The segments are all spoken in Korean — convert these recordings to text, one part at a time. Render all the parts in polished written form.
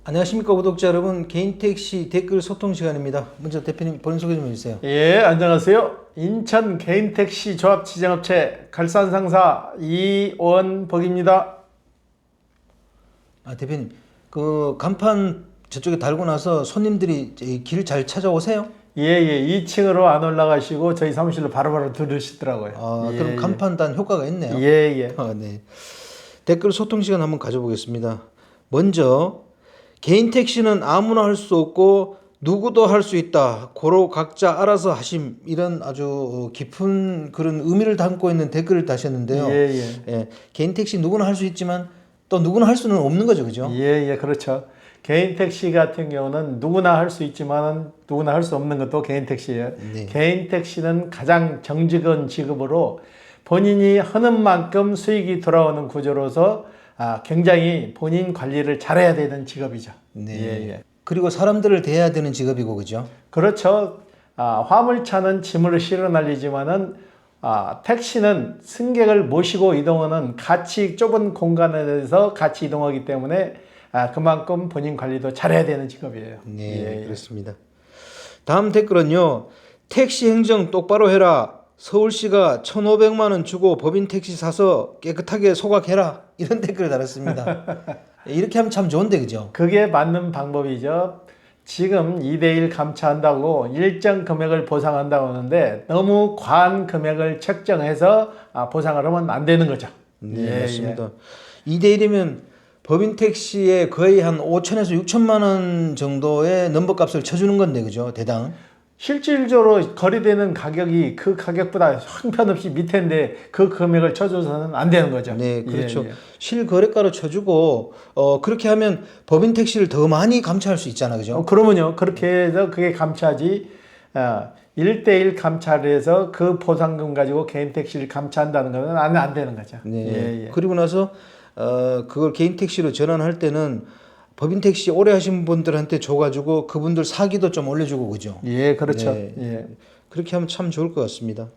안녕하십니까 구독자 여러분, 개인택시 댓글 소통 시간입니다. 먼저 대표님 본인 소개 좀 해주세요. 예, 안녕하세요. 인천 개인택시 조합 지정업체 갈산상사 이원복입니다. 대표님, 그 간판 저쪽에 달고 나서 손님들이 길 잘 찾아오세요? 예, 2층으로 안 올라가시고 저희 사무실로 바로바로 들으시더라고요. 그럼 간판 단 효과가 있네요. 예. 네. 댓글 소통 시간 한번 가져보겠습니다. 먼저 개인 택시는 아무나 할 수 없고 누구도 할 수 있다. 고로 각자 알아서 하심. 이런 아주 깊은 그런 의미를 담고 있는 댓글을 다셨는데요. 예. 개인 택시 누구나 할 수 있지만 또 누구나 할 수는 없는 거죠, 그죠? 예, 그렇죠. 개인택시 같은 경우는 누구나 할 수 있지만 누구나 할 수 없는 것도 개인택시예요. 네. 개인택시는 가장 정직한 직업으로 본인이 하는 만큼 수익이 돌아오는 구조로서 굉장히 본인 관리를 잘해야 되는 직업이죠. 네. 예. 그리고 사람들을 대해야 되는 직업이고, 그죠? 그렇죠. 화물차는 짐을 실어 날리지만은 택시는 승객을 모시고 이동하는 같이 좁은 공간에서 같이 이동하기 때문에 그만큼 본인 관리도 잘해야 되는 직업이에요. 네, 그렇습니다. 다음 댓글은요. 택시 행정 똑바로 해라. 서울시가 1,500만 원 주고 법인 택시 사서 깨끗하게 소각해라. 이런 댓글을 달았습니다. 이렇게 하면 참 좋은데, 그죠? 그게 맞는 방법이죠. 지금 2대1 감차한다고 일정 금액을 보상한다고 하는데 너무 과한 금액을 책정해서 보상을 하면 안 되는 거죠. 네, 맞습니다. 2대1이면 법인 택시에 거의 한 5천에서 6천만 원 정도의 넘버값을 쳐주는 건데, 그죠? 대당. 실질적으로 거래되는 가격이 그 가격보다 형편없이 밑인데 그 금액을 쳐줘서는 안 되는 거죠. 네, 그렇죠. 실거래가로 쳐주고 그렇게 하면 법인 택시를 더 많이 감차할 수 있잖아, 그죠? 그러면요, 그렇게 해서 그게 감차지. 1대1 감차를 해서 그 보상금 가지고 개인 택시를 감차한다는 것은 안 되는 거죠. 네. 그리고 나서 그걸 개인 택시로 전환할 때는 법인 택시 오래 하신 분들한테 줘가지고 그분들 사기도 좀 올려주고, 그죠? 예, 그렇죠. 네. 그렇게 하면 참 좋을 것 같습니다.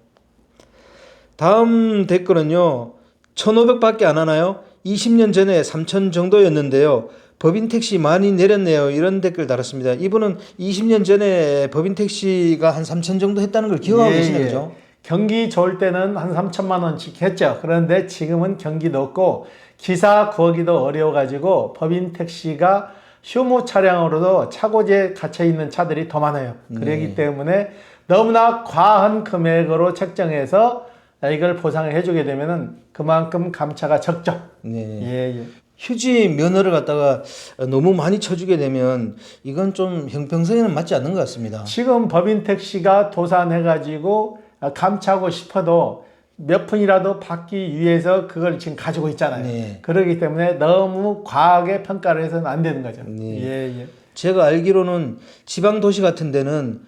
다음 댓글은요. 1,500밖에 안 하나요? 20년 전에 3,000 정도였는데요. 법인 택시 많이 내렸네요. 이런 댓글 달았습니다. 이분은 20년 전에 법인 택시가 한 3,000 정도 했다는 걸 기억하고 계시네요, 그죠? 경기 좋을 때는 한 3천만 원씩 했죠. 그런데 지금은 경기도 없고 기사 구하기도 어려워가지고 법인 택시가 휴무 차량으로도 차고지에 갇혀 있는 차들이 더 많아요. 그렇기 때문에 너무나 과한 금액으로 책정해서 이걸 보상을 해주게 되면은 그만큼 감차가 적죠. 네. 휴지 면허를 갖다가 너무 많이 쳐주게 되면 이건 좀 형평성에는 맞지 않는 것 같습니다. 지금 법인 택시가 도산해가지고 감차고 싶어도 몇 푼이라도 받기 위해서 그걸 지금 가지고 있잖아요. 네. 그렇기 때문에 너무 과하게 평가를 해서는 안 되는 거죠. 네. 제가 알기로는 지방 도시 같은 데는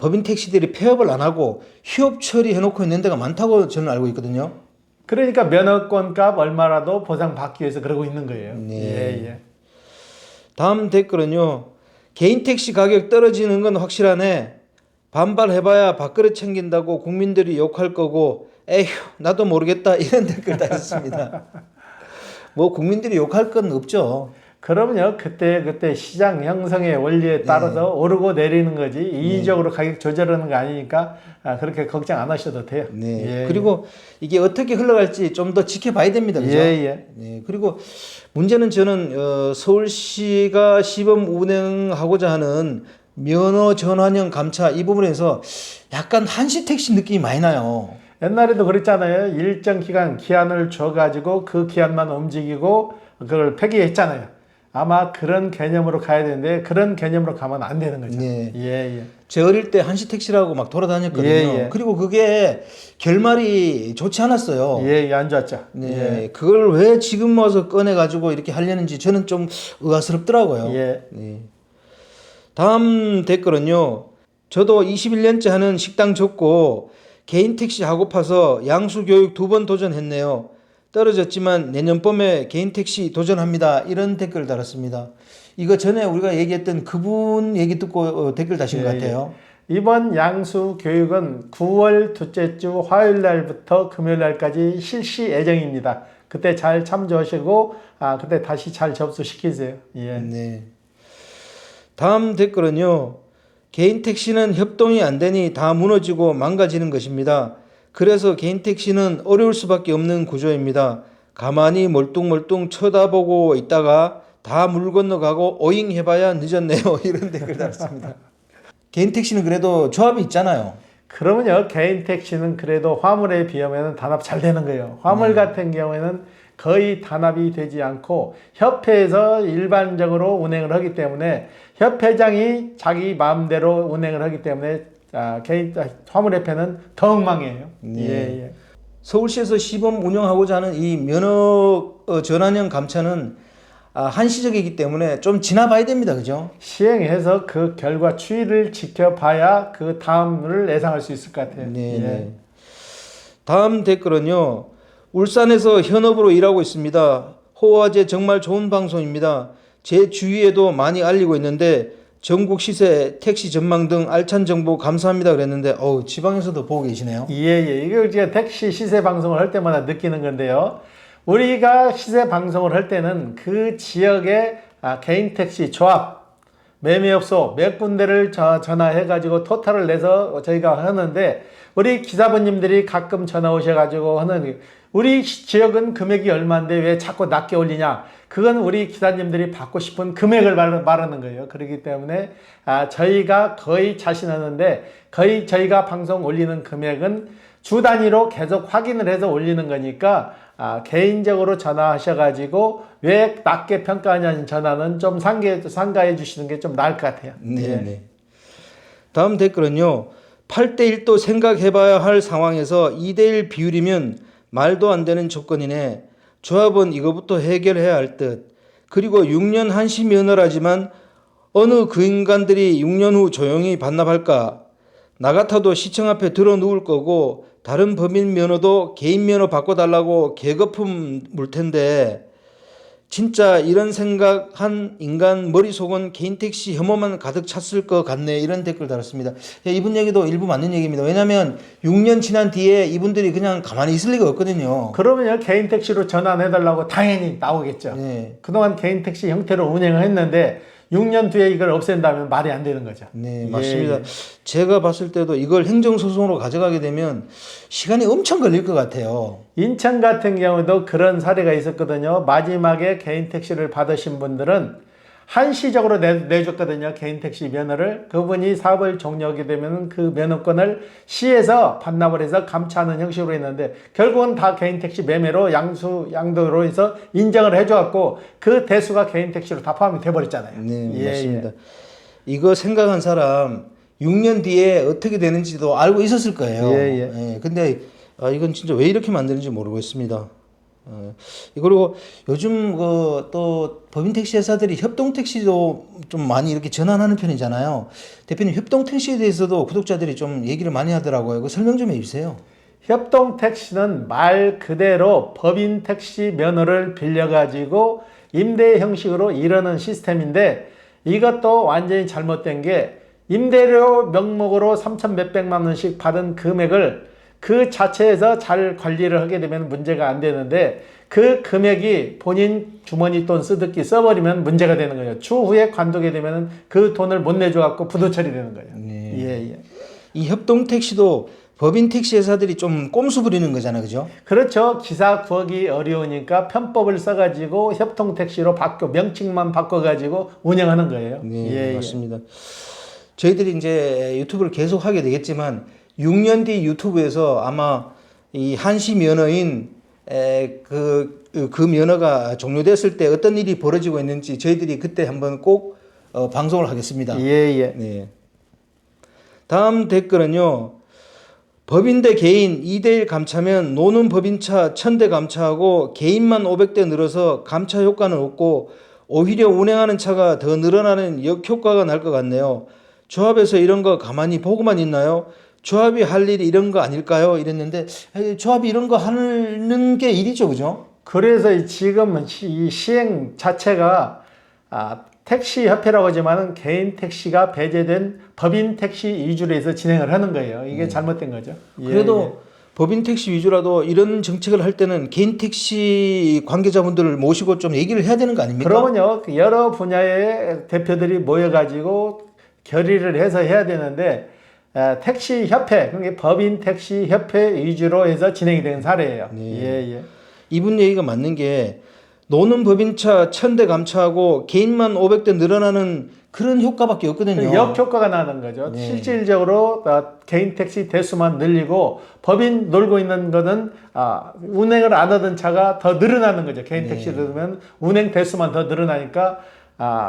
법인 택시들이 폐업을 안 하고 휴업 처리해놓고 있는 데가 많다고 저는 알고 있거든요. 그러니까 면허권 값 얼마라도 보상받기 위해서 그러고 있는 거예요. 네. 다음 댓글은요. 개인 택시 가격 떨어지는 건 확실하네. 반발해봐야 밥그릇 챙긴다고 국민들이 욕할 거고 에휴 나도 모르겠다 이런 댓글 달았습니다. 뭐 국민들이 욕할 건 없죠. 그러면요 그때 시장 형성의 원리에 따라서 오르고 내리는 거지 이의적으로 가격 조절하는 거 아니니까 그렇게 걱정 안 하셔도 돼요. 그리고 이게 어떻게 흘러갈지 좀 더 지켜봐야 됩니다. 그죠? 네. 그리고 문제는 저는 서울시가 시범 운행하고자 하는 면허 전환형 감차 이 부분에서 약간 한시 택시 느낌이 많이 나요. 옛날에도 그랬잖아요. 일정 기간 기한을 줘가지고 그 기한만 움직이고 그걸 폐기했잖아요. 아마 그런 개념으로 가야 되는데 그런 개념으로 가면 안 되는 거죠. 제 어릴 때 한시 택시라고 막 돌아다녔거든요. 그리고 그게 결말이 좋지 않았어요. 안 좋았죠. 그걸 왜 지금 와서 꺼내가지고 이렇게 하려는지 저는 좀 의아스럽더라고요. 다음 댓글은요. 저도 21년째 하는 식당 접고 개인 택시 하고파서 양수 교육 2번 도전했네요. 떨어졌지만 내년 봄에 개인 택시 도전합니다. 이런 댓글 달았습니다. 이거 전에 우리가 얘기했던 그분 얘기 듣고 댓글 다신 것 같아요. 이번 양수 교육은 9월 둘째 주 화요일 날부터 금요일 날까지 실시 예정입니다. 그때 잘 참조하시고 그때 다시 잘 접수시키세요. 네. 다음 댓글은요. 개인 택시는 협동이 안 되니 다 무너지고 망가지는 것입니다. 그래서 개인 택시는 어려울 수밖에 없는 구조입니다. 가만히 멀뚱멀뚱 쳐다보고 있다가 다 물 건너가고 오잉 해봐야 늦었네요. 이런 댓글 달았습니다. 개인 택시는 그래도 조합이 있잖아요. 그러면요, 개인 택시는 그래도 화물에 비하면 단합 잘 되는 거예요. 화물 같은 경우에는 거의 단합이 되지 않고 협회에서 일반적으로 운행을 하기 때문에 협회장이 자기 마음대로 운행을 하기 때문에 화물협회는 더 엉망이에요. 네. 예, 예. 서울시에서 시범 운영하고자 하는 이 면허 전환형 감차는 한시적이기 때문에 좀 지나봐야 됩니다. 그죠? 시행해서 그 결과 추이를 지켜봐야 그 다음을 예상할 수 있을 것 같아요. 네. 예. 네. 다음 댓글은요. 울산에서 현업으로 일하고 있습니다. 호화제 정말 좋은 방송입니다. 제 주위에도 많이 알리고 있는데 전국 시세, 택시 전망 등 알찬 정보 감사합니다 그랬는데 지방에서도 보고 계시네요. 예, 예. 이거 제가 택시 시세 방송을 할 때마다 느끼는 건데요. 우리가 시세 방송을 할 때는 그 지역의 개인 택시 조합, 매매업소 몇 군데를 전화해가지고 토탈을 내서 저희가 하는데 우리 기사분님들이 가끔 전화 오셔가지고 하는 우리 지역은 금액이 얼마인데 왜 자꾸 낮게 올리냐? 그건 우리 기사님들이 받고 싶은 금액을 말하는 거예요. 그렇기 때문에 저희가 거의 자신하는데 거의 저희가 방송 올리는 금액은 주 단위로 계속 확인을 해서 올리는 거니까 개인적으로 전화하셔가지고 왜 낮게 평가하냐는 전화는 좀 상가해 주시는 게 좀 나을 것 같아요. 네, 예. 네. 다음 댓글은요. 8대1도 생각해봐야 할 상황에서 2대1 비율이면 말도 안 되는 조건이네. 조합은 이거부터 해결해야 할 듯. 그리고 6년 한시 면허라지만 어느 그 인간들이 6년 후 조용히 반납할까? 나 같아도 시청 앞에 들어 누울 거고 다른 법인 면허도 개인 면허 바꿔달라고 개거품 물 텐데 진짜 이런 생각한 인간 머릿속은 개인 택시 혐오만 가득 찼을 것 같네. 이런 댓글 달았습니다. 이분 얘기도 일부 맞는 얘기입니다. 왜냐하면 6년 지난 뒤에 이분들이 그냥 가만히 있을 리가 없거든요. 그러면요, 개인 택시로 전환해달라고 당연히 나오겠죠. 네. 그동안 개인 택시 형태로 운행을 했는데 6년 뒤에 이걸 없앤다면 말이 안 되는 거죠. 네, 예, 맞습니다. 예. 제가 봤을 때도 이걸 행정소송으로 가져가게 되면 시간이 엄청 걸릴 것 같아요. 인천 같은 경우도 그런 사례가 있었거든요. 마지막에 개인 택시를 받으신 분들은 한시적으로 내줬거든요. 개인 택시 면허를. 그분이 사업을 종료하게 되면 그 면허권을 시에서 반납을 해서 감차하는 형식으로 했는데 결국은 다 개인 택시 매매로 양도로 해서 인정을 해줘갖고 그 대수가 개인 택시로 다 포함이 돼버렸잖아요. 네, 예, 맞습니다. 예. 이거 생각한 사람 6년 뒤에 어떻게 되는지도 알고 있었을 거예요. 예. 근데 이건 진짜 왜 이렇게 만드는지 모르겠습니다. 그리고 요즘 또 법인 택시 회사들이 협동 택시도 좀 많이 이렇게 전환하는 편이잖아요. 대표님 협동 택시에 대해서도 구독자들이 좀 얘기를 많이 하더라고요. 그 설명 좀 해주세요. 협동 택시는 말 그대로 법인 택시 면허를 빌려가지고 임대 형식으로 이러는 시스템인데 이것도 완전히 잘못된 게 임대료 명목으로 3천 몇백만 원씩 받은 금액을 그 자체에서 잘 관리를 하게 되면 문제가 안 되는데 그 금액이 본인 주머니 돈 쓰듯이 써버리면 문제가 되는 거예요. 추후에 관두게 되면 그 돈을 못 내줘갖고 부도 처리되는 거예요. 네. 예. 이 협동 택시도 법인 택시 회사들이 좀 꼼수 부리는 거잖아요, 그죠? 그렇죠. 기사 구하기 어려우니까 편법을 써가지고 협동 택시로 명칭만 바꿔가지고 운영하는 거예요. 네, 맞습니다. 저희들이 이제 유튜브를 계속 하게 되겠지만 6년 뒤 유튜브에서 아마 이 한시 면허인 그 면허가 종료됐을 때 어떤 일이 벌어지고 있는지 저희들이 그때 한번 꼭 방송을 하겠습니다. 예. 네. 다음 댓글은요. 법인 대 개인 2대1 감차면 노는 법인차 1000대 감차하고 개인만 500대 늘어서 감차 효과는 없고 오히려 운행하는 차가 더 늘어나는 역효과가 날 것 같네요. 조합에서 이런 거 가만히 보고만 있나요? 조합이 할 일이 이런 거 아닐까요? 이랬는데 조합이 이런 거 하는 게 일이죠, 그죠? 그래서 지금은 이 시행 자체가 택시 협회라고 하지만은 개인 택시가 배제된 법인 택시 위주로 해서 진행을 하는 거예요. 이게 잘못된 거죠. 그래도 법인 택시 위주라도 이런 정책을 할 때는 개인 택시 관계자분들을 모시고 좀 얘기를 해야 되는 거 아닙니까? 그러면요, 그 여러 분야의 대표들이 모여가지고 결의를 해서 해야 되는데, 택시협회, 그러니까 법인 택시협회 위주로 해서 진행이 된 사례예요. 네. 예, 예. 이분 얘기가 맞는 게 노는 법인차 1000대 감차하고 개인만 500대 늘어나는 그런 효과밖에 없거든요. 역효과가 나는 거죠. 네. 실질적으로 개인 택시 대수만 늘리고 법인 놀고 있는 거는 운행을 안 하던 차가 더 늘어나는 거죠. 개인 네. 택시를 넣으면 운행 대수만 더 늘어나니까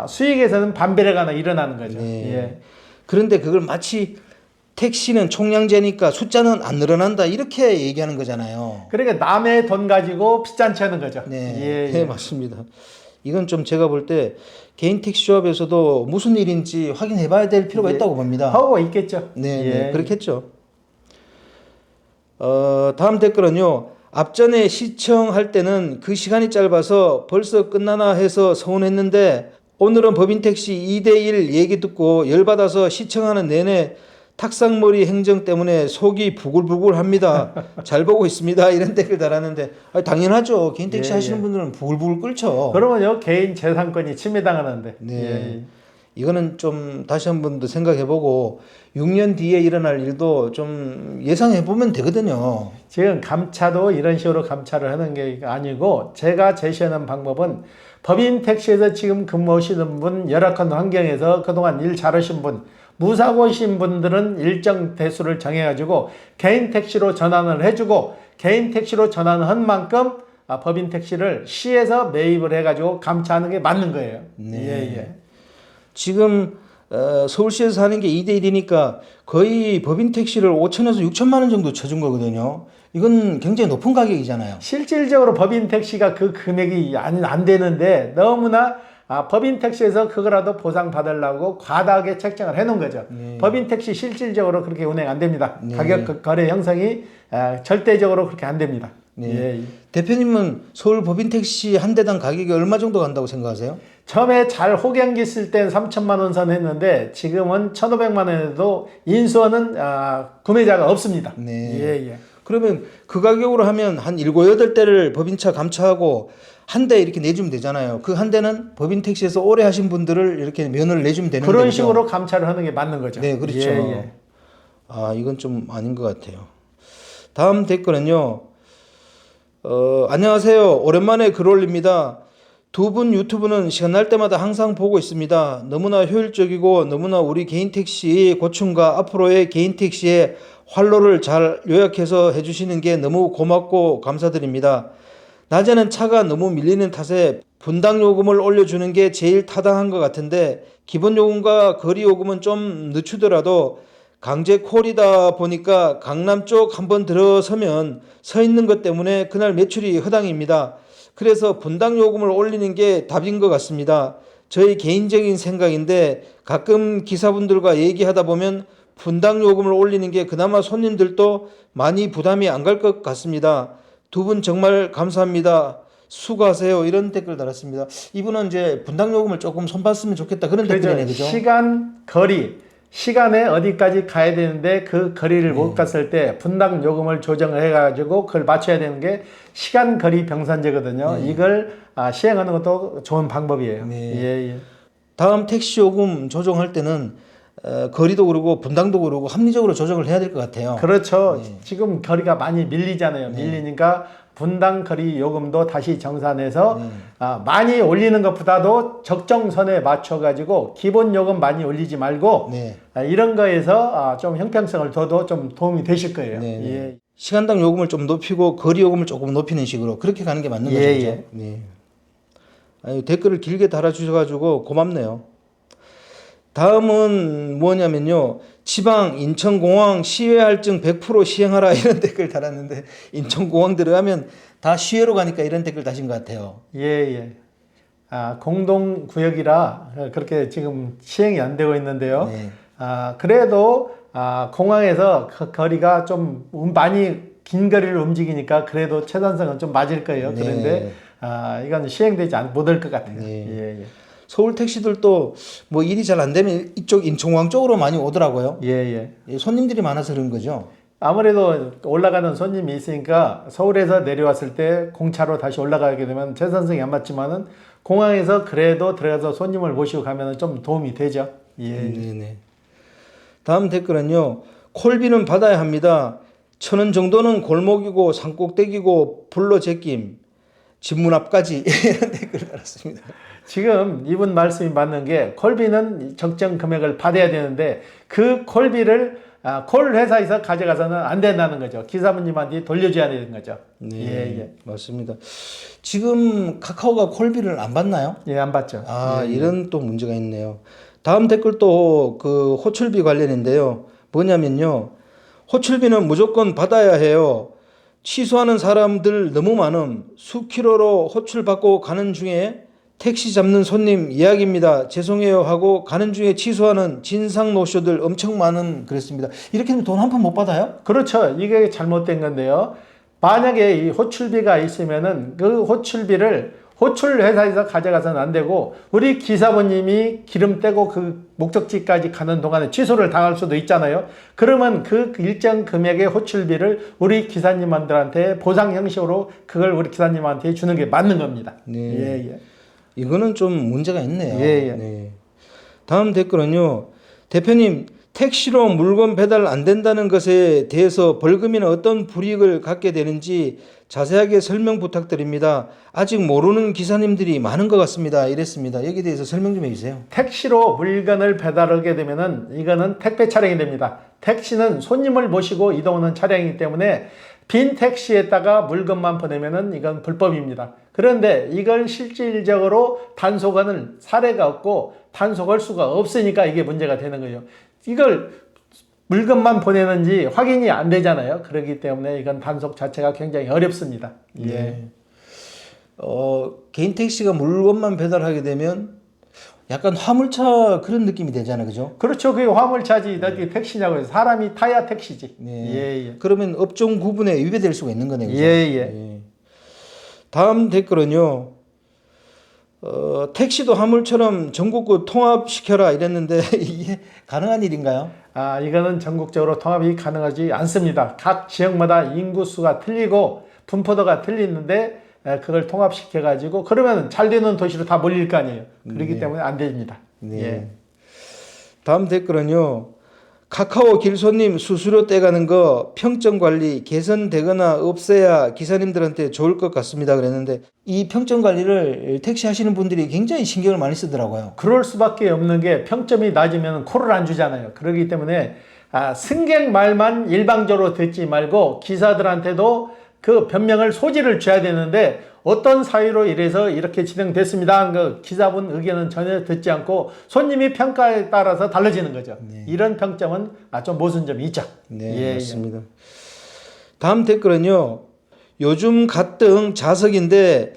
수익에서는 반배례가 일어나는 거죠. 네. 예. 그런데 그걸 마치 택시는 총량제니까 숫자는 안 늘어난다 이렇게 얘기하는 거잖아요. 그러니까 남의 돈 가지고 빚잔치 하는 거죠. 네, 예, 네 예. 맞습니다. 이건 좀 제가 볼 때 개인 택시업에서도 무슨 일인지 확인해봐야 될 필요가 예. 있다고 봅니다. 하고 있겠죠. 네, 예. 네 그렇겠죠. 다음 댓글은요. 앞전에 시청할 때는 그 시간이 짧아서 벌써 끝나나 해서 서운했는데 오늘은 법인 택시 2대1 얘기 듣고 열받아서 시청하는 내내 탁상머리 행정 때문에 속이 부글부글합니다. 잘 보고 있습니다. 이런 댓글 달았는데 당연하죠. 개인 택시 예, 하시는 예. 분들은 부글부글 끓죠. 그러면요, 개인 재산권이 침해당하는데. 네. 예. 이거는 좀 다시 한 번 더 생각해보고 6년 뒤에 일어날 일도 좀 예상해보면 되거든요. 지금 감차도 이런 식으로 감차를 하는 게 아니고 제가 제시하는 방법은 법인 택시에서 지금 근무하시는 분, 열악한 환경에서 그동안 일 잘하신 분, 무사고이신 분들은 일정 대수를 정해가지고 개인 택시로 전환을 해주고 개인 택시로 전환한 만큼 법인 택시를 시에서 매입을 해가지고 감차하는 게 맞는 거예요. 네. 예, 예. 지금 서울시에서 하는 게 2대1이니까 거의 법인 택시를 5천에서 6천만 원 정도 쳐준 거거든요. 이건 굉장히 높은 가격이잖아요. 실질적으로 법인 택시가 그 금액이 안 되는데 너무나 법인 택시에서 그거라도 보상받으려고 과다하게 책정을 해놓은 거죠. 네. 법인 택시 실질적으로 그렇게 운행 안 됩니다. 네. 가격 거래 형성이 절대적으로 그렇게 안 됩니다. 네. 예. 대표님은 서울 법인 택시 한 대당 가격이 얼마 정도 간다고 생각하세요? 처음에 잘 호갱기 쓸 땐 3천만 원 선 했는데 지금은 1,500만 원에도 인수하는 구매자가 없습니다. 네. 예, 예. 그러면 그 가격으로 하면 한 7, 8대를 법인차 감차하고 한 대 이렇게 내주면 되잖아요. 그 한 대는 법인 택시에서 오래 하신 분들을 이렇게 면을 내주면 되는 거죠. 그런 식으로 감차를 하는 게 맞는 거죠. 네, 그렇죠. 예, 예. 이건 좀 아닌 것 같아요. 다음 댓글은요. 안녕하세요. 오랜만에 글 올립니다. 두 분 유튜브는 시간 날 때마다 항상 보고 있습니다. 너무나 효율적이고 너무나 우리 개인 택시 고충과 앞으로의 개인 택시의 활로를 잘 요약해서 해주시는 게 너무 고맙고 감사드립니다. 낮에는 차가 너무 밀리는 탓에 분당 요금을 올려주는 게 제일 타당한 것 같은데 기본 요금과 거리 요금은 좀 늦추더라도 강제 콜이다 보니까 강남 쪽 한번 들어서면 서 있는 것 때문에 그날 매출이 허당입니다. 그래서 분당 요금을 올리는 게 답인 것 같습니다. 저희 개인적인 생각인데 가끔 기사분들과 얘기하다 보면 분당 요금을 올리는 게 그나마 손님들도 많이 부담이 안 갈 것 같습니다. 두 분 정말 감사합니다. 수고하세요. 이런 댓글 달았습니다. 이분은 이제 분당 요금을 조금 손봤으면 좋겠다 그런 댓글이네, 그죠? 시간, 거리, 시간에 어디까지 가야 되는데 그 거리를 못 갔을 때 분당 요금을 조정을 해가지고 그걸 맞춰야 되는 게 시간, 거리 병산제거든요. 이걸 시행하는 것도 좋은 방법이에요. 네. 예, 예. 다음 택시 요금 조정할 때는 거리도 그러고 분당도 그러고 합리적으로 조정을 해야 될 것 같아요. 그렇죠. 네. 지금 거리가 많이 밀리잖아요. 밀리니까 분당 거리 요금도 다시 정산해서 많이 올리는 것보다도 적정선에 맞춰가지고 기본 요금 많이 올리지 말고 네. 이런 거에서 좀 형평성을 둬도 좀 도움이 되실 거예요. 네, 네. 예. 시간당 요금을 좀 높이고 거리 요금을 조금 높이는 식으로 그렇게 가는 게 맞는 거죠. 예, 그죠? 예. 네. 댓글을 길게 달아주셔가지고 고맙네요. 다음은 뭐냐면요. 지방 인천공항 시외 할증 100% 시행하라 이런 댓글 달았는데 인천공항 들어가면 다 시외로 가니까 이런 댓글 다신 것 같아요. 예, 예. 공동구역이라 그렇게 지금 시행이 안 되고 있는데요. 네. 그래도 공항에서 거리가 좀 많이 긴 거리를 움직이니까 그래도 최단성은 좀 맞을 거예요. 네. 그런데 이건 시행되지 못할 것 같아요. 네. 예, 예. 서울 택시들도 뭐 일이 잘 안 되면 이쪽 인천공항 쪽으로 많이 오더라고요. 예, 예. 손님들이 많아서 그런 거죠. 아무래도 올라가는 손님이 있으니까 서울에서 내려왔을 때 공차로 다시 올라가게 되면 재산성이 안 맞지만은 공항에서 그래도 들어가서 손님을 모시고 가면 좀 도움이 되죠. 예. 네네. 다음 댓글은요. 콜비는 받아야 합니다. 1,000원 정도는 골목이고 산꼭대기고 불로 제낌. 집 문 앞까지 이런 댓글을 달았습니다. 지금 이분 말씀이 맞는 게 콜비는 적정 금액을 받아야 되는데 그 콜비를 콜 회사에서 가져가서는 안 된다는 거죠. 기사분님한테 돌려줘야 되는 거죠. 네, 예. 맞습니다. 지금 카카오가 콜비를 안 받나요? 예, 안 받죠. 이런 또 문제가 있네요. 다음 댓글도 그 호출비 관련인데요. 뭐냐면요. 호출비는 무조건 받아야 해요. 취소하는 사람들 너무 많음. 수키로로 호출 받고 가는 중에 택시 잡는 손님 이야기입니다. 죄송해요 하고 가는 중에 취소하는 진상 노쇼들 엄청 많은 그랬습니다. 이렇게 되면 돈 한 푼 못 받아요? 그렇죠. 이게 잘못된 건데요. 만약에 이 호출비가 있으면은 그 호출비를 호출 회사에서 가져가서는 안 되고 우리 기사분님이 기름 떼고 그 목적지까지 가는 동안에 취소를 당할 수도 있잖아요. 그러면 그 일정 금액의 호출비를 우리 기사님들한테 보상 형식으로 그걸 우리 기사님한테 주는 게 맞는 겁니다. 네. 예. 이거는 좀 문제가 있네요. 예. 네. 다음 댓글은요. 대표님, 택시로 물건 배달 안 된다는 것에 대해서 벌금이나 어떤 불이익을 갖게 되는지 자세하게 설명 부탁드립니다. 아직 모르는 기사님들이 많은 것 같습니다. 이랬습니다. 여기에 대해서 설명 좀 해주세요. 택시로 물건을 배달하게 되면은 이거는 택배 차량이 됩니다. 택시는 손님을 모시고 이동하는 차량이기 때문에 빈 택시에다가 물건만 보내면은 이건 불법입니다. 그런데 이걸 실질적으로 단속하는 사례가 없고 단속할 수가 없으니까 이게 문제가 되는 거예요. 이걸 물건만 보내는지 확인이 안 되잖아요. 그렇기 때문에 이건 단속 자체가 굉장히 어렵습니다. 예. 개인 택시가 물건만 배달하게 되면 약간 화물차 그런 느낌이 되잖아요. 그죠? 그렇죠. 그게 화물차지 어디 택시냐고 해서 사람이 타야 택시지. 네. 예. 그러면 업종 구분에 위배될 수가 있는 거네요. 그죠? 예. 다음 댓글은요. 택시도 화물처럼 전국구 통합시켜라 이랬는데 이게 가능한 일인가요? 이거는 전국적으로 통합이 가능하지 않습니다. 각 지역마다 인구수가 틀리고 분포도가 틀리는데 그걸 통합시켜가지고 그러면 잘 되는 도시로 다 몰릴 거 아니에요. 그렇기 때문에 안 됩니다. 네. 예. 다음 댓글은요. 카카오 길손님 수수료 떼가는 거 평점 관리 개선되거나 없애야 기사님들한테 좋을 것 같습니다. 그랬는데 이 평점 관리를 택시 하시는 분들이 굉장히 신경을 많이 쓰더라고요. 그럴 수밖에 없는 게 평점이 낮으면 콜을 안 주잖아요. 그렇기 때문에 승객 말만 일방적으로 듣지 말고 기사들한테도 그 변명을 소지를 줘야 되는데 어떤 사유로 이래서 이렇게 진행됐습니다. 그 기사분 의견은 전혀 듣지 않고 손님이 평가에 따라서 달라지는 거죠. 네. 이런 평점은 좀 모순점이 있죠. 네, 맞습니다. 다음 댓글은요. 요즘 갓등 자석인데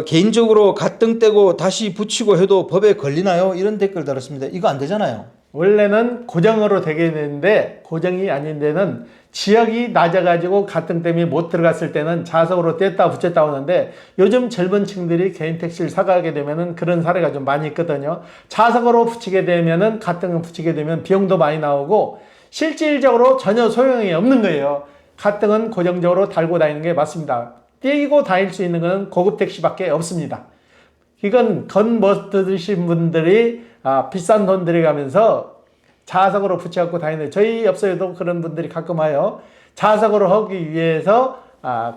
개인적으로 갓등 떼고 다시 붙이고 해도 법에 걸리나요? 이런 댓글 달았습니다. 이거 안 되잖아요. 원래는 고정으로 되게 되는데 고정이 아닌 데는 지역이 낮아가지고 가등 때문에 못 들어갔을 때는 자석으로 뗐다 붙였다 오는데 요즘 젊은 층들이 개인 택시를 사가게 되면은 그런 사례가 좀 많이 있거든요. 자석으로 붙이게 되면은 가등을 붙이게 되면 비용도 많이 나오고 실질적으로 전혀 소용이 없는 거예요. 가등은 고정적으로 달고 다니는 게 맞습니다. 떼고 다닐 수 있는 것은 고급 택시밖에 없습니다. 이건 겉멋드신 분들이 비싼 돈 들여가면서 자석으로 붙여갖고 다니는데 저희 업소에도 그런 분들이 가끔 와요. 자석으로 하기 위해서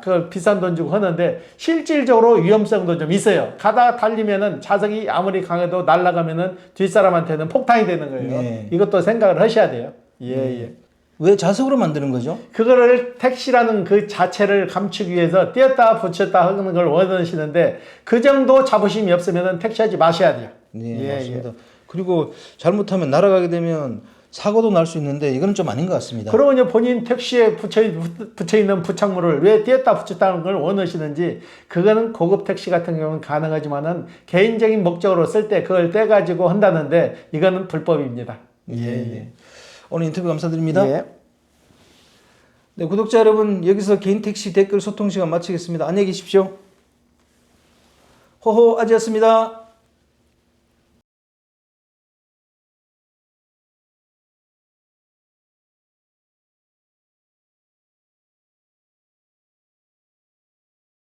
그걸 비싼 돈 주고 하는데 실질적으로 위험성도 좀 있어요. 가다가 달리면은 자석이 아무리 강해도 날아가면은 뒷사람한테는 폭탄이 되는 거예요. 네. 이것도 생각을 하셔야 돼요. 예. 왜 자석으로 만드는 거죠? 그거를 택시라는 그 자체를 감추기 위해서 띄었다 붙였다 하는 걸 원하시는데 그 정도 자부심이 없으면 택시하지 마셔야 돼요. 네, 맞습니다. 그리고 잘못하면 날아가게 되면 사고도 날 수 있는데 이건 좀 아닌 것 같습니다. 그러면 본인 택시에 붙여있는 부착물을 왜 띄었다 붙였다는 걸 원하시는지 그거는 고급 택시 같은 경우는 가능하지만은 개인적인 목적으로 쓸 때 그걸 떼가지고 한다는데 이거는 불법입니다. 예. 오늘 인터뷰 감사드립니다. 예. 네, 구독자 여러분 여기서 개인 택시 댓글 소통 시간 마치겠습니다. 안녕히 계십시오. 호호 아지였습니다.